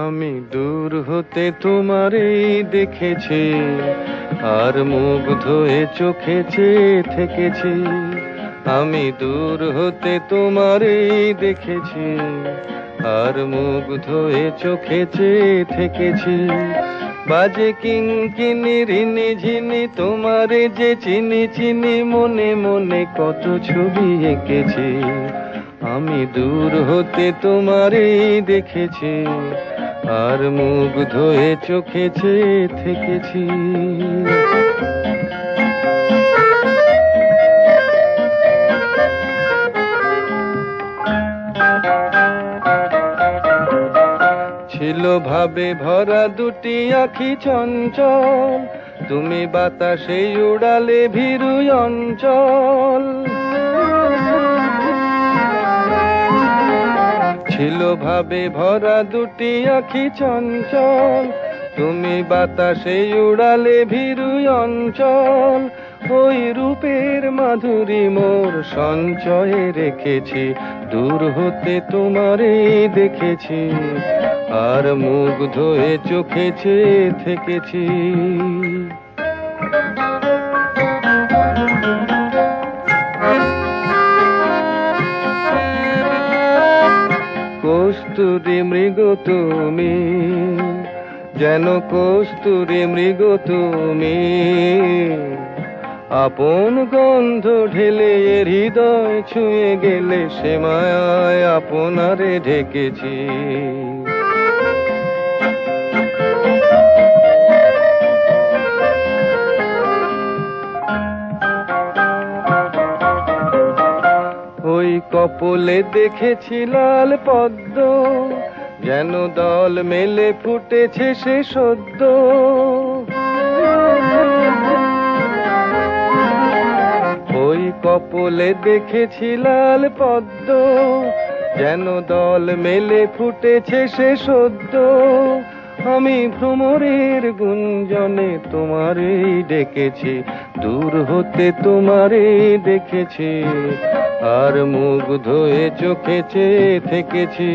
আমি দূর হতে তোমারেই দেখেছি, আর মুগ্ধ হয়ে চোখে চেয়ে থেকেছি। আমি দূর হতে তোমারেই দেখেছি, আর মুগ্ধ হয়ে চোখে চেয়ে থেকেছি। বাজে কিঙ্কিনি রিনি ঝিনি তোমারে যে চিনি চিনি, মনে মনে কত ছবি এঁকেছি। আমি দূর হতে তোমারেই দেখেছি, আর মুগ্ধ হয়ে চোখে চেয়ে থেকেছি। ছিল ভাবে ভরা দুটি আঁখি চঞ্চল, তুমি বাতাসে উড়ালে ভীরু অঞ্চল। ছিল ভাবে ভরা দুটি আঁখি চঞ্চল, তুমি বাতাসে উড়ালে ভীরু অঞ্চল। ওই রূপের মাধুরী মোর সঞ্চয়ে রেখেছি, দূর হতে তোমারে দেখেছি, আর মুগ্ধ হয়ে চোখে চেয়ে থেকেছি। কস্তুরী মৃগ তুমি, যেন কস্তুরী মৃগ তুমি, আপন গন্ধ ঢেলে হৃদয় ছুঁয়ে গেলে, সে মায়ায় আপনারে ঢেকেছি। ওই কপলে দেখেছি লাল পদ্ম, যেন দল মেলে ফুটেছে সে সদ্য। ওই কপলে দেখেছি লাল পদ্ম, যেন দল মেলে ফুটেছে সে সদ্য। আমি ভ্রমরের গুঞ্জনে তোমারেই ডেকেছি, দূর হতে তোমারেই দেখেছি, আর মুগ্ধ হয়ে চোখে চেয়ে থেকেছি।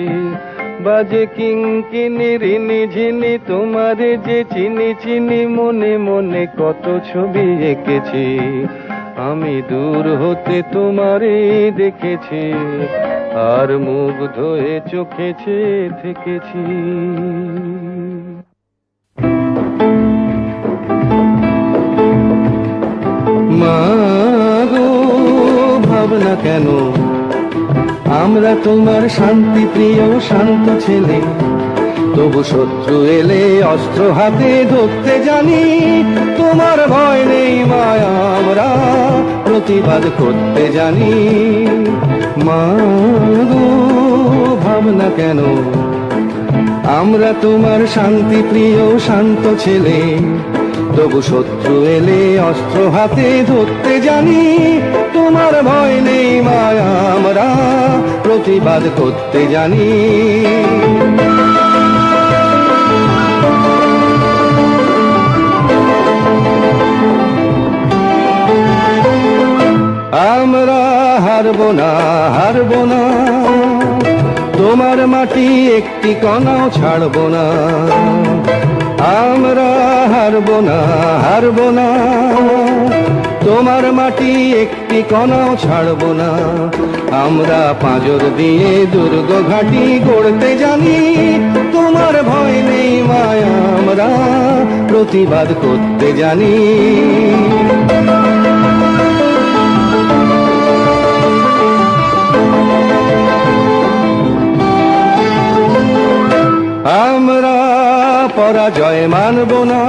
বাজে কিঙ্কিনি রিনি ঝিনি তোমারে যে চিনি চিনি, মনে মনে কত ছবি এঁকেছি। আমি দূর হতে তোমারেই দেখেছি, আর মুগ্ধ হয়ে চোখে চেয়ে থেকেছি। মাগো ভাবনা কেন, আমরা তোমার শান্তি প্রিয় শান্ত ছেলে, তবু শত্রু এলে অস্ত্র হাতে ধরতে জানি। তোমার ভয় নেই মায়া, আমরা প্রতিবাদ করতে জানি। মাগো ভাবনা কেন, আমরা তোমার শান্তি প্রিয় শান্ত ছেলে, তবু শত্রু এলে অস্ত্র হাতে ধরতে জানি। তোমার ভয় নেই মায়া, আমরা প্রতিবাদ করতে জানি। আমরা হারবো না, হারবো না, তোমার মাটি একটি কণাও ছাড়বো না। আমরা হারবো না, হারবো না, তোমার মাটি একটি কণাও ছাড়বো না। আমরা পাঁজর দিয়ে দুর্গ ঘাঁটি গড়তে জানি। তোমার ভয় নেই মায়া, আমরা প্রতিবাদ করতে জানি। আমরা পরাজয় মানব না,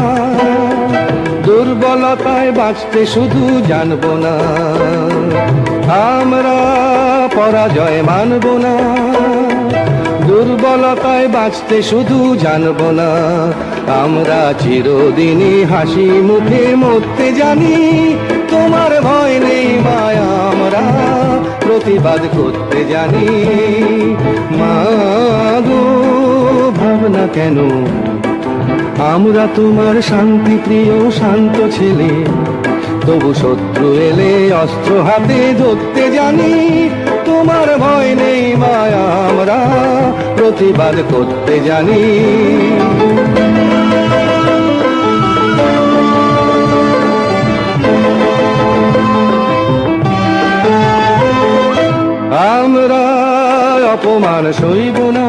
দুর্বলতায় বাঁচতে শুধু জানব না। আমরা পরাজয় মানব না, দুর্বলতায় বাঁচতে শুধু জানব না। আমরা চিরদিনই হাসি মুখে মরতে জানি। তোমার ভয় নেই মায়া, আমরা প্রতিবাদ করতে জানি। মাগো ভাবনা কেন, আমরা তোমার শান্তি প্রিয় শান্ত ছেলে, তবু শত্রু এলে অস্ত্র হাতে ধরতে জানি। তোমার ভয় নেই মায়া, আমরা প্রতিবাদ করতে জানি। আমরা অপমান সইব না,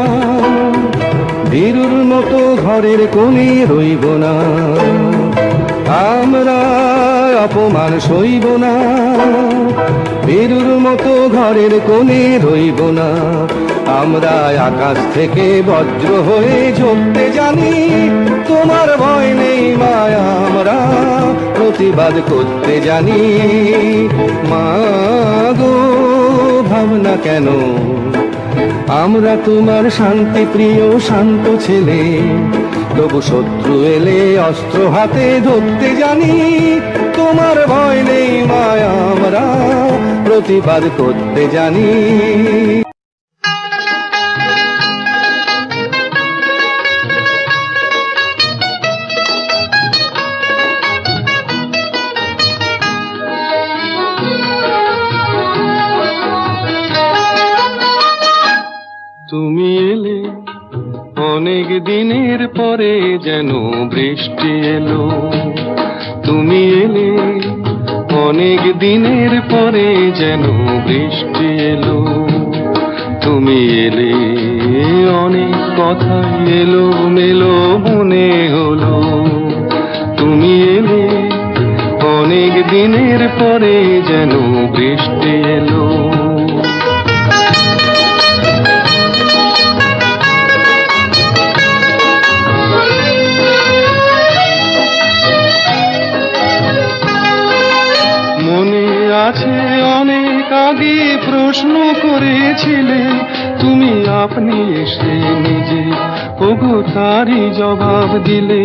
ভীরুর মতো ঘরের কোণে রইব না। আমরা অপমান সইব না, ভীরুর মতো ঘরের কোণে রইব না। আমরা আকাশ থেকে বজ্র হয়ে ঝরতে জানি। তোমার ভয় নেই মায়া, আমরা প্রতিবাদ করতে জানি। মা গো ভাবনা কেন, আমরা তোমার শান্তি প্রিয় শান্ত ছেলে। তবু শত্রু এলে অস্ত্র হাতে ধরতে জানি। তোমার ভয় নেই মায়া, আমরা প্রতিবাদ করতে জানি। তুমি এলে অনেক দিনের পরে যেন বৃষ্টি এলো। তুমি এলে অনেক দিনের পরে যেন বৃষ্টি এলো। তুমি এলে অনেক কথা এলো মেলো মনে হলো। তুমি এলে অনেক দিনের পরে যেন বৃষ্টি এলো। আছে অনেক আগে প্রশ্ন করেছিলে তুমি, আপনি এসে নিজে ওগো তারই জবাব দিলে।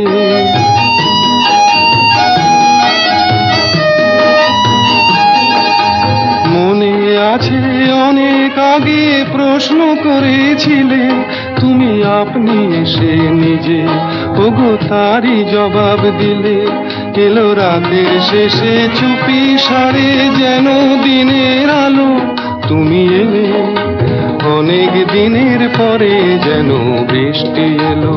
মনে আছে অনেক আগে প্রশ্ন করেছিলে তুমি, আপনি এসে নিজে ওগো তারই জবাব দিলে। এলো রাতের শেষে চুপি সারে যেন দিনের আলো। তুমি এলে অনেক দিনের পরে যেন বৃষ্টি এলো।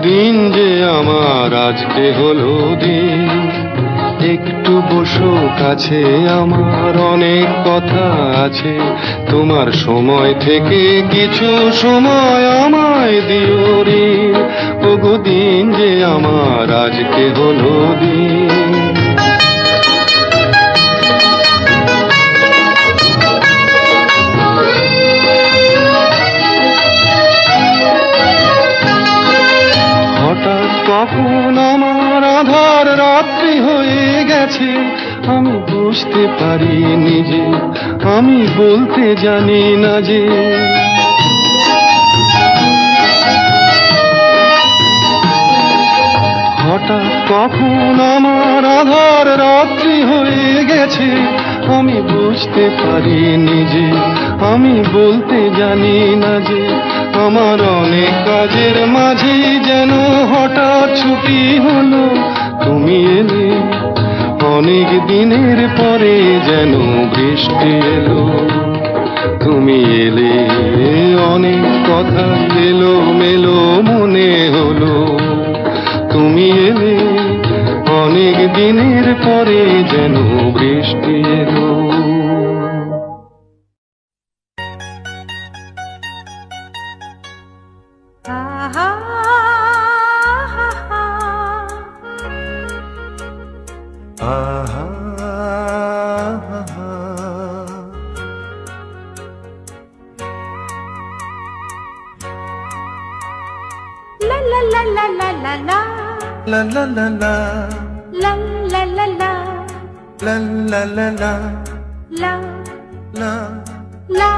দিন যে আমার আজকে হলো দিন, একটু বসো কাছে, আমার অনেক কথা আছে। তোমার সময় থেকে কিছু সময় আমায় দিও রে। ওগো দিন যে আমার আজকে হলো দিন। হঠাৎ কখন আমার আধার রাত্রি হয়ে গেছে, আমি বুঝতে পারি নিজে, আমি বলতে জানি না যে। হঠাৎ কখন আমার আধার রাত্রি হয়ে গেছে, আমি বুঝতে পারি নিজে, আমি বলতে জানি না যে। আমার অনেক কাজের মাঝে যেন হঠাৎ ছুটি হলো। তুমি এলে অনেক দিনের পরে যেন বৃষ্টি এলো। তুমি এলে অনেক কথা এলো মেলো মনে হলো। তুমি এলে অনেক দিনের পরে যেন বৃষ্টি এলো। La la la la la la la la la la la la la la la.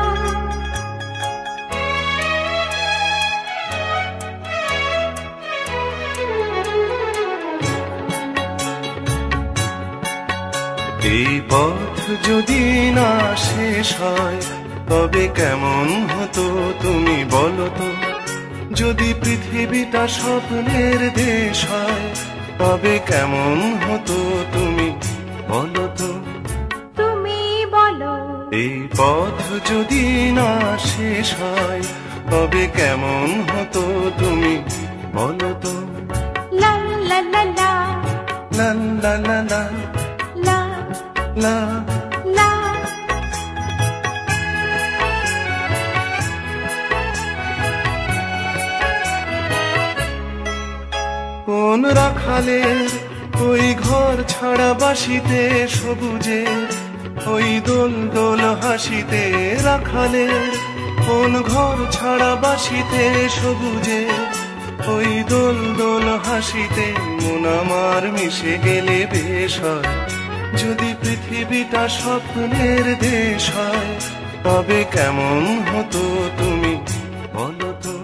পথ যদি না শেষ হয় তবে কেমন হতো তুমি বলো তো। যদি পৃথিবীটা স্বপ্নের দেশ হয় তবে কেমন হতো তুমি বলো তো। তুমি বলো। এই পথ যদি না শেষ হয় তবে কেমন হতো তুমি বলো তো। লা লা লা লা লা লা লা লা লা লা। লা। কোন রাখালের ওই ঘর ছাড়া বাসিতে সবুজের ওই দোল দোল হাসিতে। রাখালের কোন ঘর ছাড়া বাসিতে সবুজের ওই দোল দোল হাসিতে। মন আমার মিশে গেলে বেশ হয় যদি পৃথিবীটা স্বপ্নের দেশ হয় তবে কেমন হতো তুমি বলো তো।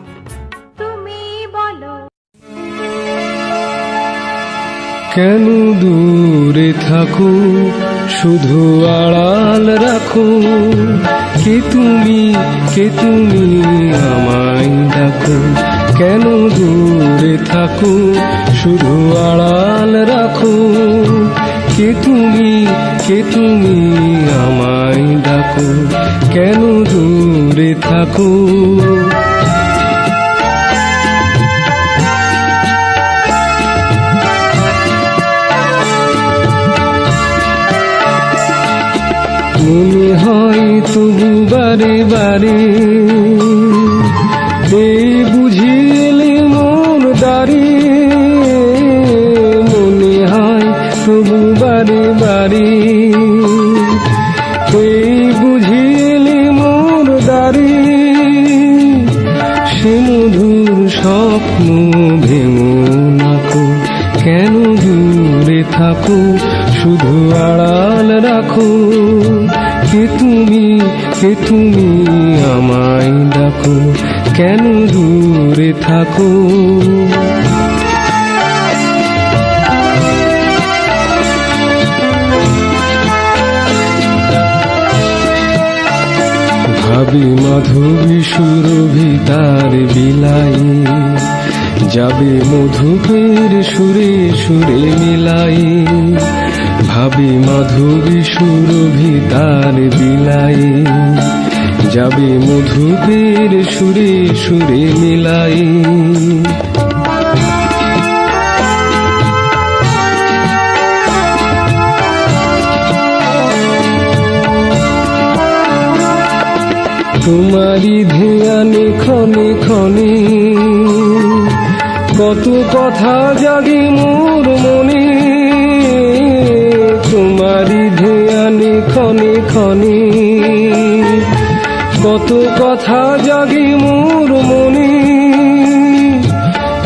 তুমি বলো। কেন দূরে থাকো শুধু আড়াল রাখো। কে তুমি আমায় ডাকো। কেন দূরে থাকো শুধু আড়াল রাখো। কে তুমি আমায় ডাকো। কেন দূরে থাকো। মনে হয় তবু বারে বারে এই বুঝিলে মন দাঁড়ি। মনে হয় তবু বারে বারে এই বুঝিলে মন দাঁড়ি। সে মধুর স্বপ্ন ভেঙো নাকো। কেন দূরে থাকো শুধু আড়াল রাখো। কে তুমি আমায় ডাকো। কেন দূরে থাকো। ভাবি মাধবী সুরভি তার বিলাই যাবে মধুপের সুরে সুরে মিলাই। ভাবি মাধবী সুরভি তার বিলাই যাবে মধুপের সুরে সুরে মিলাই। তোমারি ধ্যানে ক্ষণে ক্ষণে কত কথা জাগে মোর মনে। তোমারি ধ্যানে ক্ষণে ক্ষণে কত কথা জাগে মোর মনে।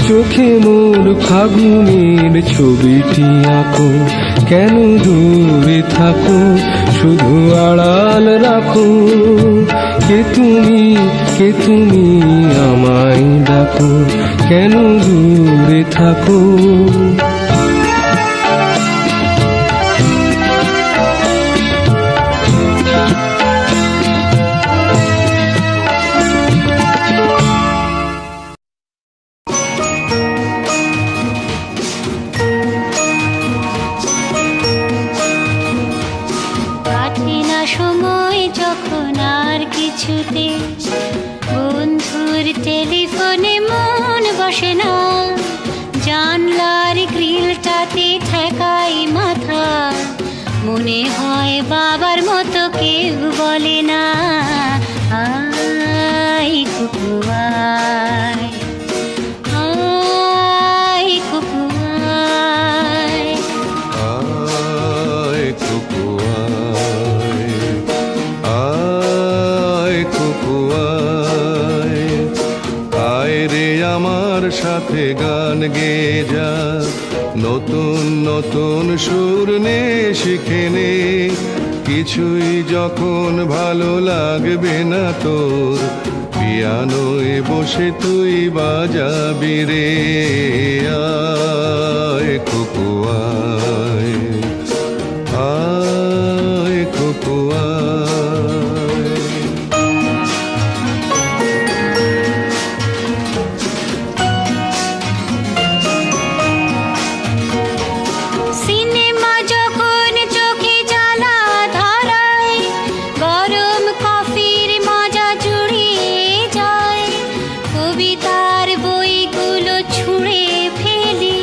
চোখে মোর ফাগুনের ছবিটি আঁকো। কেন দূরে থাকো শুধু আড়াল রাখো। কে তুমি আমায় ডাকো। কেন দূরে থাকো। বন্ধুর টেলিফোনে মন বসে না। জানলার গ্রিলটাতে ঠেকাই মাথা। মনে হয় বাবার মতো কেউ বলে না আয় কুকু আয়, আয় কুকু আয়, আয় কুকু আয়, আয় কুকু আয়। আয় রে আমার সাথে গান গেয়ে যা। নতুন নতুন সুর নে শিখে নে। কিছুই যখন ভালো লাগবে না তোর, পিয়ানোয় বসে তুই বাজাবি রে। আয় কুকু আয়, আয় কবিতার বইগুলো ছুঁড়ে ফেলি,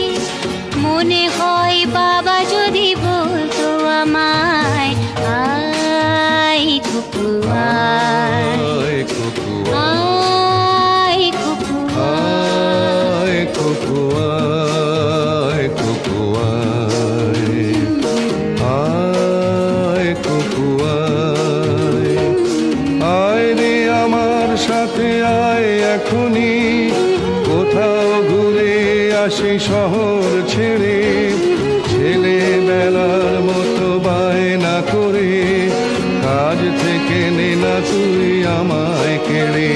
মনে হয় বাবা যদি বলতো আমায়, আয় খুকু আয়, আয় খুকু আয় খুকু আয়, খুকু আয়, খুকু আয়, আয় খুকু আয়, আয় রে আমার সাথে আয় এখনই, কোথাও ঘুরে আসি শহর ছেড়ে, ছেলেবেলার মতো বায়না করে, কাজ থেকে নে না তুই আমায় কেড়ে,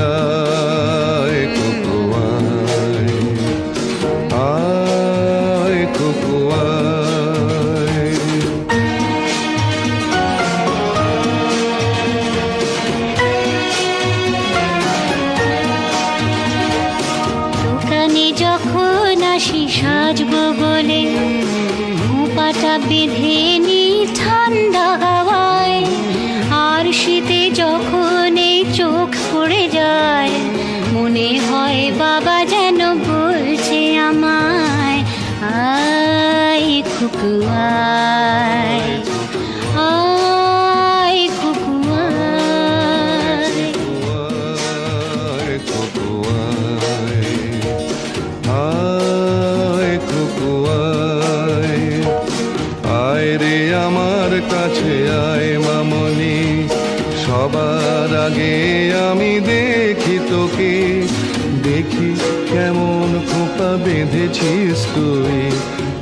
আয় খুকু আয়, আয় খুকু আয়। দোকানে যখন আসি সাজবো বলে, খোঁপাটা বেঁধে নি ঠান্ডা হাওয়ায়, আর শীতে যখন এই চোখ পড়ে যায়, মনে হয় বাবা যেন বলছে আমায়, আয় খুকু আয়, আয় খুকু আয়। আয় খুকু আয়, আয় খুকু আয়, আয় রে আমার কাছে আয় মামনি, সবার আগে আমি দেখি তোকে, দেখি কেমন খোপা বেঁধেছিস তুই,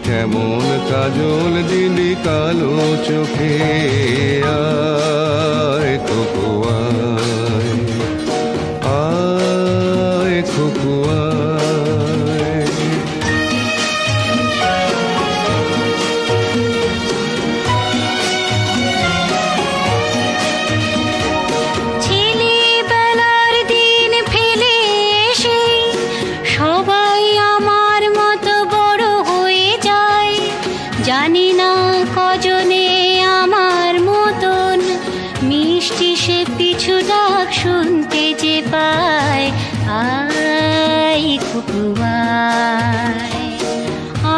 কেমন কাজল দিলি কালো চোখে, আয় খুকু আয়, আয় খুকু আয়। ছেলেবেলার দিন ফেলে এসে সবাই আমার মতো বড় হয়ে যায়, জানি না কজনে আমার মতন মিষ্টি সে পিছু ডাক শুনতে যে পায়, আয় খুকু আয়,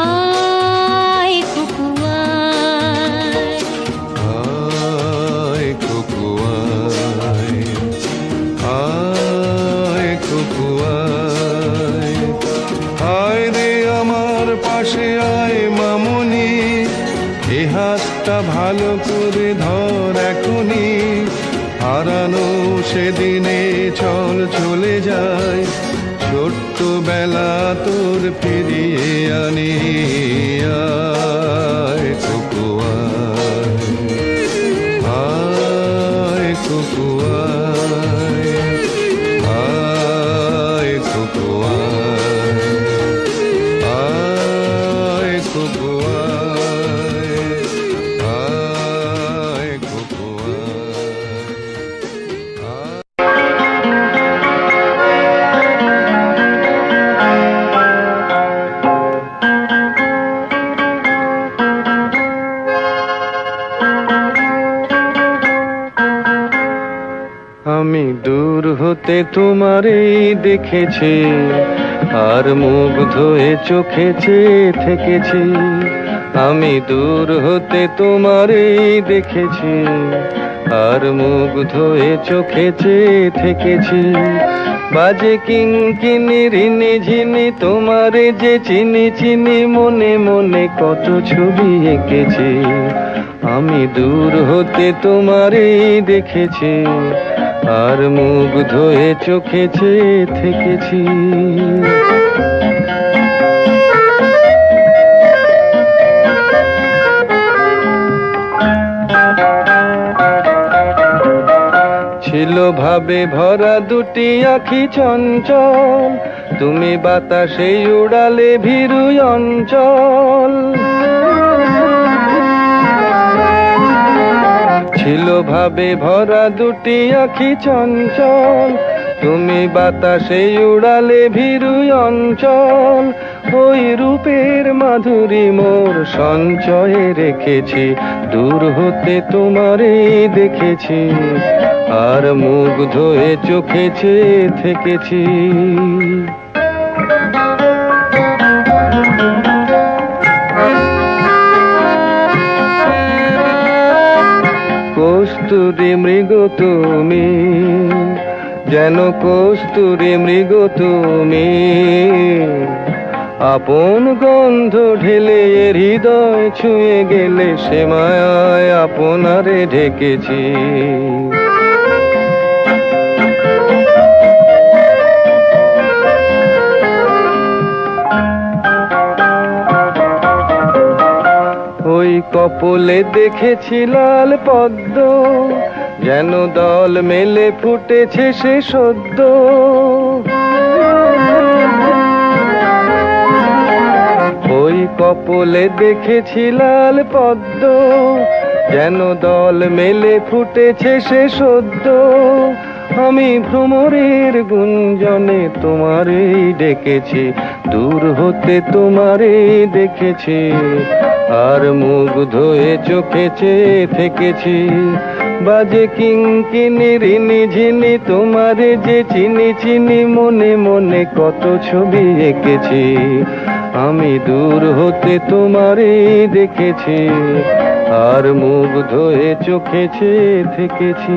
আয় খুকু আয়। আয় খুকু আয়, আয় খুকু আয়, আয় রে আমার পাশে আয় মামনি, এ হাতটা ভালো করে ধর এখনই, হারানো সেদিনে চল চলে যায়, ছোট্ট বেলা তোর ফিরিয়ে আনি, আয় খুকু আয়, আয় খুকু আয়, আয় খুকু আয়, আয় খুকু আয়, আয় খুকু আয়। আমি দূর হতে তোমারই দেখেছি, আর মুগ্ধ হয়ে চোখে চেয়ে থেকেছি, আমি দূর হতে তোমারই দেখেছি, আর মুগ্ধ হয়ে চোখে চেয়ে থেকেছি, বাজে কিঙ্কিনি রিনি ঝিনি তোমারে যে চিনি চিনি, মনে মনে কত ছবি এঁকেছি, আমি দূর হতে তোমারই দেখেছি, আর মুগ্ধ হয়ে চোখে চেয়ে থেকেছি। ছিল ভাবে ভরা দুটি আখি চঞ্চল, তুমি বাতাসে উড়ালে ভীরু অঞ্চল, ছিল ভাবে ভরা দুটি আখি চঞ্চল, তুমি বাতাসে উড়ালে ভীরু অঞ্চল, ওই রূপের মাধুরী মোর সঞ্চয়ে রেখেছি, দূর হতে তোমারে দেখেছি, আর মুগ্ধ হয়ে চোখে চেয়ে থেকেছি। কস্তুরী মৃগ তুমি, যেন কস্তুরী মৃগ তুমি, আপন গন্ধ ঢেলে হৃদয় ছুঁয়ে গেলে, সে মায়ায় আপনারে ঢেকেছি। ওই কপলে দেখেছি লাল পদ্ম, যেন দল মেলে ফুটেছে সে সদ্য। ওই কপলে দেখেছি লাল পদ্ম, যেন দল মেলে ফুটেছে সে সদ্য। আমি ভ্রমরের গুঞ্জনে তোমারেই ডেকেছি, দূর হতে তোমারেই দেখেছি, আর মুগ্ধ হয়ে চোখে চেয়ে থেকেছি। বাজে কিঙ্কিনি রিনি ঝিনি, তোমারে যে চিনি চিনি, মনে মনে কত ছবি এঁকেছি। আমি দূর হতে তোমারে দেখেছি, আর মুগ্ধ হয়ে চোখে চেয়ে থেকেছি।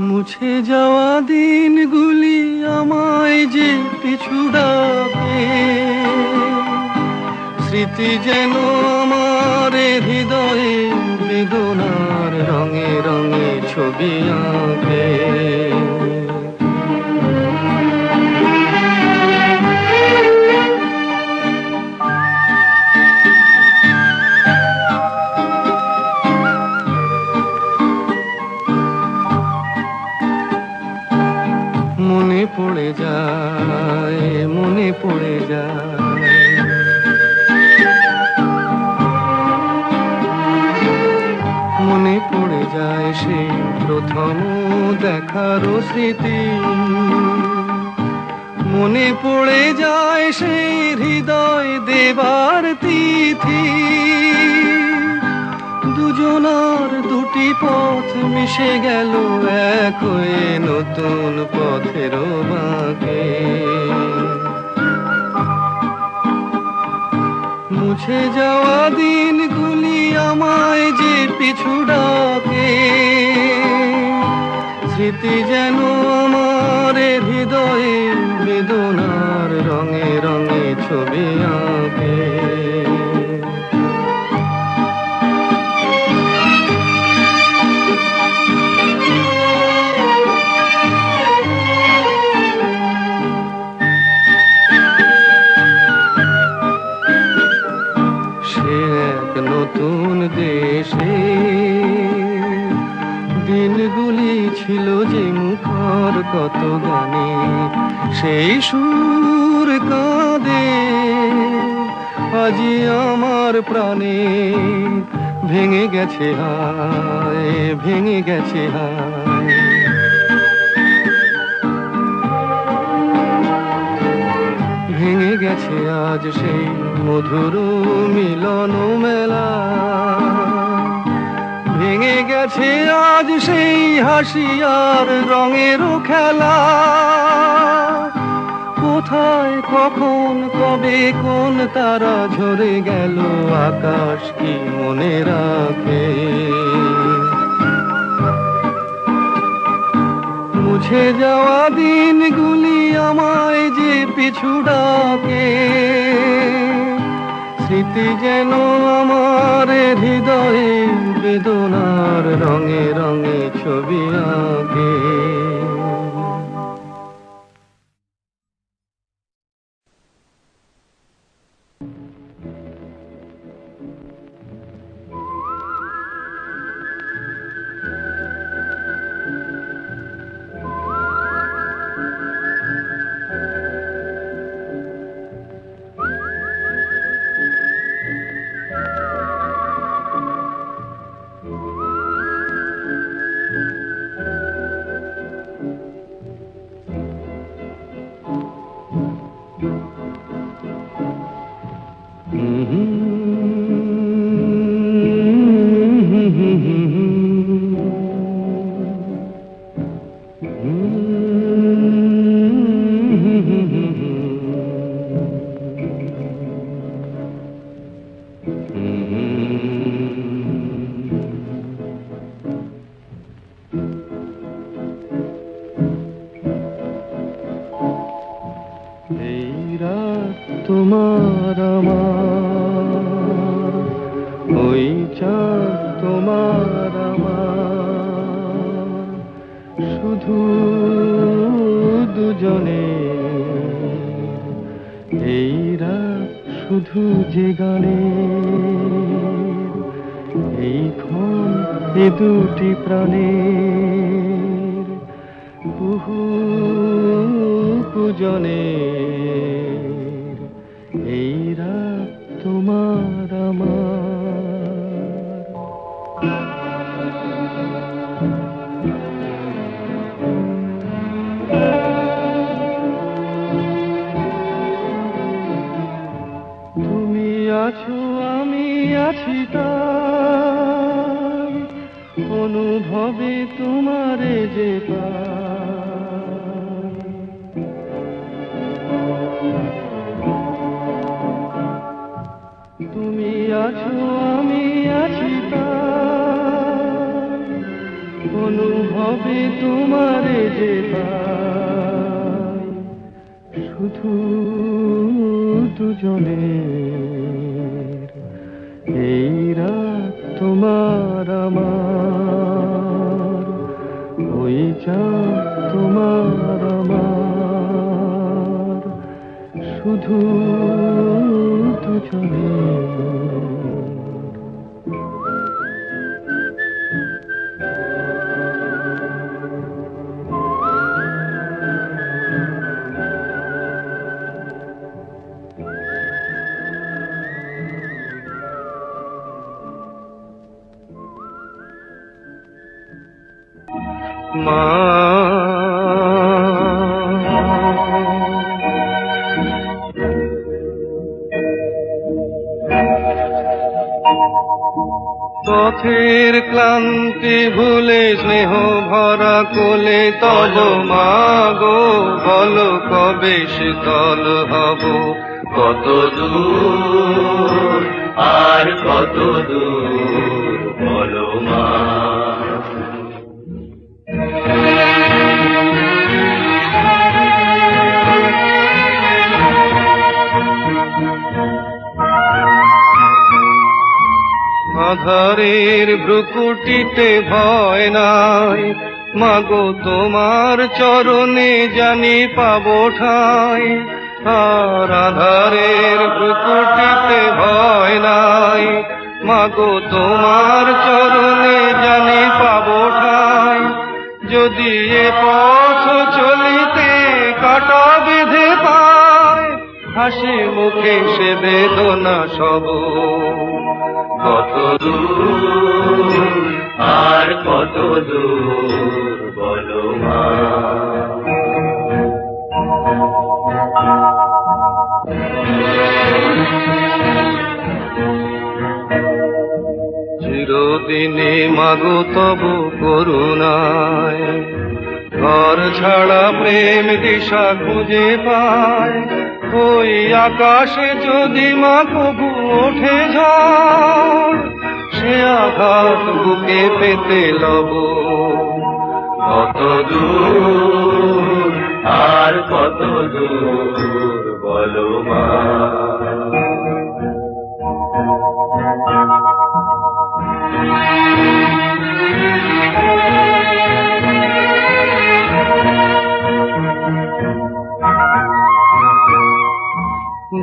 মুছে যাওয়া দিনগুলি আমায় যে পিছু ডাকে, স্মৃতি যেন আমার হৃদয়ে বেদনার রঙে রঙে ছবি আঁকে। মনে পড়ে যায়, মনে পড়ে যায়, মনে পড়ে যায় সেই প্রথম দেখার স্মৃতি। মনে পড়ে যায় সেই হৃদয় দেবার তিথি। দুজনার দুটি পথ মিশে গেল এক হয়ে নতুন পথের বাঁকে। মুছে যাওয়া দিনগুলি আমায় যে পিছু ডাকে, স্মৃতি যেন আমার হৃদয়ে বেদনার রঙে রঙে ছবি আঁকে। নতুন দেশে দিনগুলি ছিল যে মুখর কত গানে, সেই সুর কাঁদে আজি আমার প্রাণে। ভেঙে গেছে হায়, ভেঙে গেছে হায়, ভেঙে গেছে আজ সেই মধুর মিলন মেলা। ভেঙে গেছে আজ সেই হাসি আর রঙের খেলা। কোথায় কখন কবে কোন তারা ঝরে গেল, আকাশ কি মনে রাখে। মুছে যাওয়া দিনগুলি আমায় যে পিছু ডাকে, স্মৃতি যেন আমার হৃদয়ে বেদনার রঙে রঙে ছবি আঁকে। তোমার আমার ওই চাঁদ তোমার আমার শুধু দুজনে এই রাত শুধু যে গানে এই ক্ষণ এ দুটি প্রাণের বহু পূজনে এই রাত তোমার আমার তুমি আছো আমি আছি তাই অনুভবে তোমারে যে তুমি আছো আমি আছি তাই অনুভবে তোমারে যে পাই শুধু দুজনের এই রাত তোমার আমার ওই চাঁদ তোমার আমার শুধু দুজনের মা পথের ক্লান্তি ভুলে স্নেহ ভরা কোলে তব মাগো বলো কবে শীতল হব কত দূর আর কত দূর বলো মা আধারের ভ্রুকুটিতে ভয় নাই মাগো তোমার চরণে জানি পাবো ঠাই আর আধারের ভ্রুকুটিতে ভয় নাই মাগো তোমার চরণে জানি পাবো ঠাই যদি এ পথ চলিতে কাটা বেঁধে পায় হাসি মুখে সে বেদনা সব কত দূর আর কত দূর বলো মা চিরদিনে মাগো তব করুণায় ঘর ছাড়া প্রেম দিশা খুঁজে পায় ওই আকাশে যদি মা কবু ওঠে ঝড় সে আঘাত বুকে পেতে লব কত দূর আর কত দূর বলো মা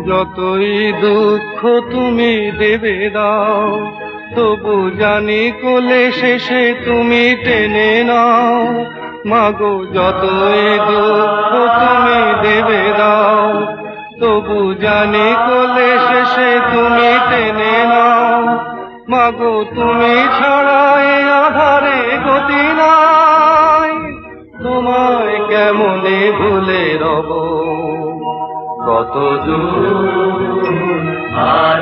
যতই দুঃখ তুমি দেবে দাও তবু জানি কোলে শেষে তুমি টেনে নাও মাগো যতই দুঃখ তুমি দেবে দাও তবু জানি কোলে শেষে তুমি টেনে নাও মাগো তুমি ছাড়া এ আধারে গতি নাই তোমায় কেমনে ভুলে রব কত দূর আর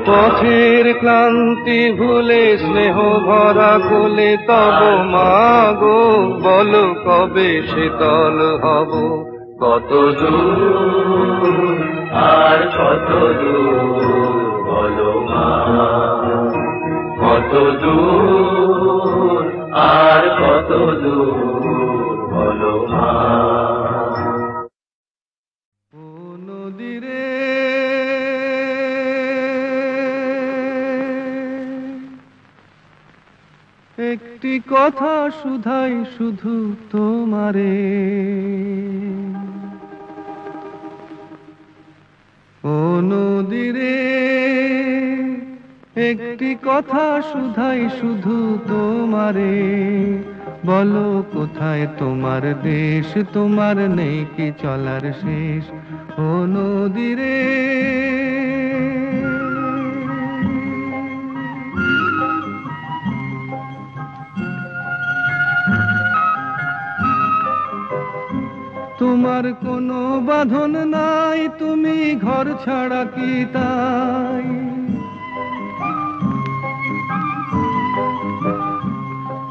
পথের ক্লান্তি ভুলে স্নেহ ভরা কোলে তব মাগো বলো কবে শীতল হব কত দূর আর কত দূর বলো মা কত দূর আর কত দূর বলো মা ও নদীরে একটি কথা শুধাই শুধু তোমারে ও নদীরে একটি কথা শুধাই শুধু তোমারে বলো কোথায় তোমার দেশ তোমার নেই কি চলার শেষ ও নদীরে তোমার কোনো বাঁধন নাই তুমি ঘর ছাড়া কি তাই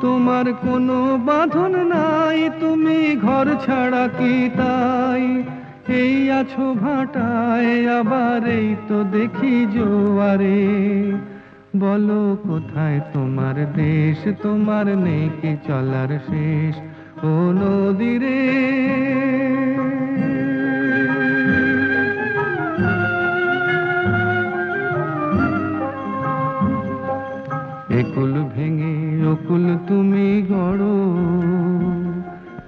তোমার কোনো বাঁধন নাই তুমি ঘর ছাড়া কি তাই এই আছো ভাটায় আবার এই তো দেখি জোয়ারে বলো কোথায় তোমার দেশ তোমার নেই কি চলার শেষ ও নদীরে একুল ভেঙে অকুল তুমি গড়ো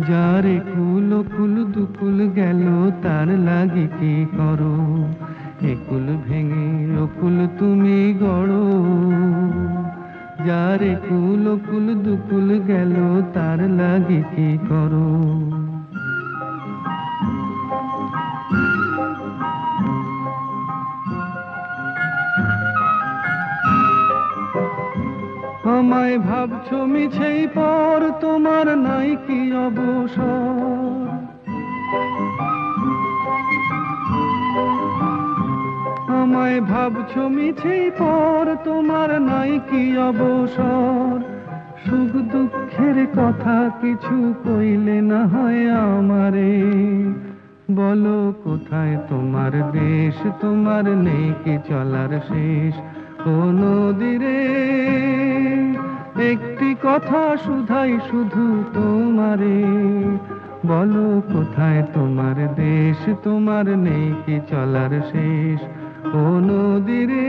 যার একুল অকুল দুকুল গেল তার লাগি কি করো একুল ভেঙে অকুল তুমি গড়ো যার একুল অকুল দুকুল গেল তার লাগি কি করো আমায় ভাবছো মিছেই পর তোমার নাই কি অবসর আমায় ভাবছো মিছেই পর তোমার নাই কি অবসর সুখ দুঃখের কথা কিছু কইলে না হয় আমারে বলো কোথায় তোমার দেশ তোমার নেই কি চলার শেষ ও নদীরে একটি কথা শুধাই শুধু তোমারে বলো কোথায় তোমার দেশ তোমার নেই কি চলার শেষ ও নদীরে